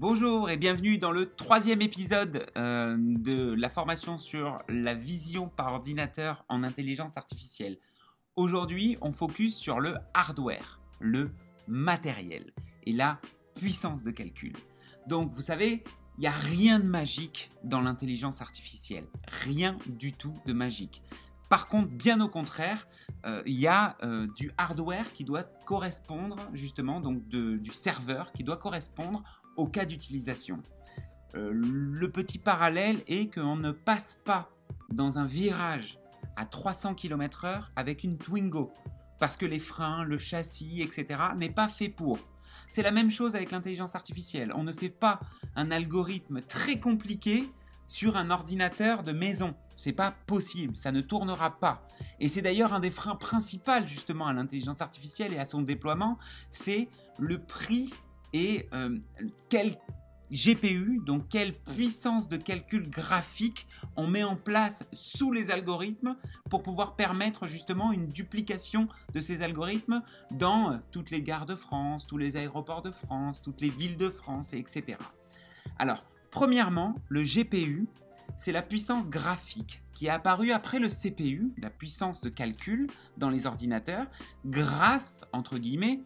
Bonjour et bienvenue dans le troisième épisode de la formation sur la vision par ordinateur en intelligence artificielle. Aujourd'hui, on focus sur le hardware, le matériel et la puissance de calcul. Donc, vous savez, il n'y a rien de magique dans l'intelligence artificielle. Rien du tout de magique. Par contre, bien au contraire, il y a du hardware qui doit correspondre justement, donc du serveur qui doit correspondre au cas d'utilisation. Le petit parallèle est qu'on ne passe pas dans un virage à 300 km/h avec une Twingo parce que les freins, le châssis, etc. n'est pas fait pour. C'est la même chose avec l'intelligence artificielle. On ne fait pas un algorithme très compliqué sur un ordinateur de maison. C'est pas possible, ça ne tournera pas. Et c'est d'ailleurs un des freins principaux justement à l'intelligence artificielle et à son déploiement, c'est le prix et quel GPU, donc quelle puissance de calcul graphique on met en place sous les algorithmes pour pouvoir permettre justement une duplication de ces algorithmes dans toutes les gares de France, tous les aéroports de France, toutes les villes de France, etc. Alors, premièrement, le GPU, c'est la puissance graphique qui est apparue après le CPU, la puissance de calcul dans les ordinateurs, grâce, entre guillemets,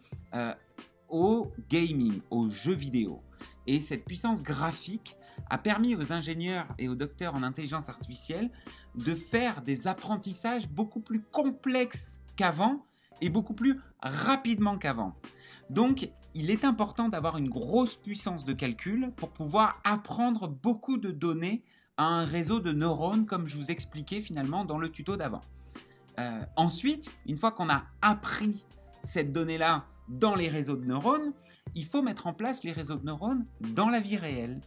au gaming, aux jeux vidéo. Et cette puissance graphique a permis aux ingénieurs et aux docteurs en intelligence artificielle de faire des apprentissages beaucoup plus complexes qu'avant et beaucoup plus rapidement qu'avant. Donc, il est important d'avoir une grosse puissance de calcul pour pouvoir apprendre beaucoup de données à un réseau de neurones, comme je vous expliquais finalement dans le tuto d'avant. Ensuite, une fois qu'on a appris cette donnée-là dans les réseaux de neurones, il faut mettre en place les réseaux de neurones dans la vie réelle.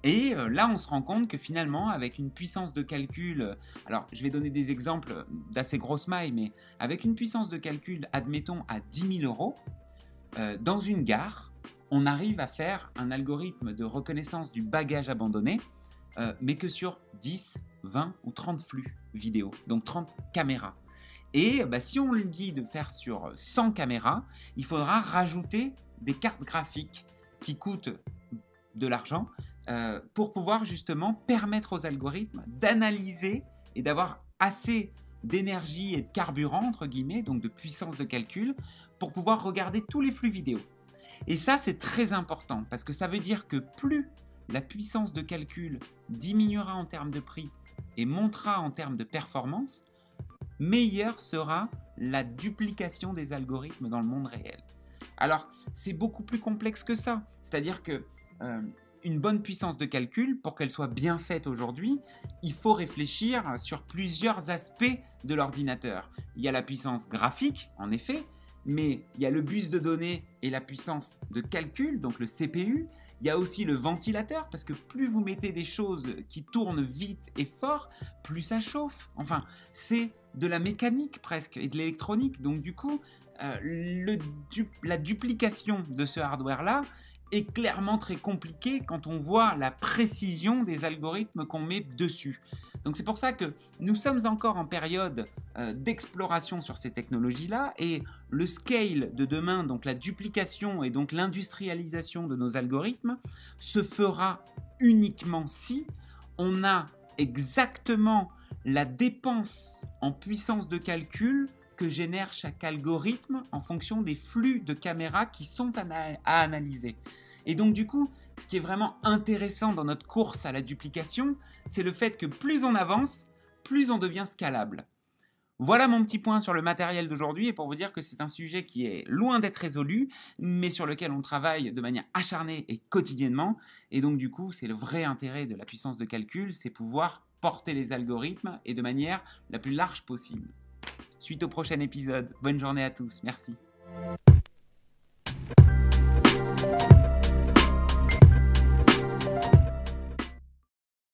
Et là, on se rend compte que finalement, avec une puissance de calcul, alors je vais donner des exemples d'assez grosses mailles, mais avec une puissance de calcul, admettons, à 10 000 euros, dans une gare, on arrive à faire un algorithme de reconnaissance du bagage abandonné, mais que sur 10, 20 ou 30 flux vidéo, donc 30 caméras. Et si on lui dit de faire sur 100 caméras, il faudra rajouter des cartes graphiques qui coûtent de l'argent pour pouvoir justement permettre aux algorithmes d'analyser et d'avoir assez d'énergie et de carburant, entre guillemets, donc de puissance de calcul, pour pouvoir regarder tous les flux vidéo. Et ça, c'est très important parce que ça veut dire que plus la puissance de calcul diminuera en termes de prix et montera en termes de performance, meilleure sera la duplication des algorithmes dans le monde réel. Alors, c'est beaucoup plus complexe que ça. C'est-à-dire que une bonne puissance de calcul, pour qu'elle soit bien faite aujourd'hui, il faut réfléchir sur plusieurs aspects de l'ordinateur. Il y a la puissance graphique, en effet, mais il y a le bus de données et la puissance de calcul, donc le CPU. Il y a aussi le ventilateur, parce que plus vous mettez des choses qui tournent vite et fort, plus ça chauffe. Enfin, c'est de la mécanique presque et de l'électronique. Donc du coup, la duplication de ce hardware-là est clairement très compliquée quand on voit la précision des algorithmes qu'on met dessus. Donc c'est pour ça que nous sommes encore en période d'exploration sur ces technologies-là, et le scale de demain, donc la duplication et donc l'industrialisation de nos algorithmes, se fera uniquement si on a exactement la dépense en puissance de calcul que génère chaque algorithme en fonction des flux de caméras qui sont à analyser. Et donc du coup, ce qui est vraiment intéressant dans notre course à la duplication, c'est le fait que plus on avance, plus on devient scalable. Voilà mon petit point sur le matériel d'aujourd'hui, et pour vous dire que c'est un sujet qui est loin d'être résolu, mais sur lequel on travaille de manière acharnée et quotidiennement. Et donc du coup, c'est le vrai intérêt de la puissance de calcul, c'est pouvoir porter les algorithmes et de manière la plus large possible. Suite au prochain épisode. Bonne journée à tous. Merci.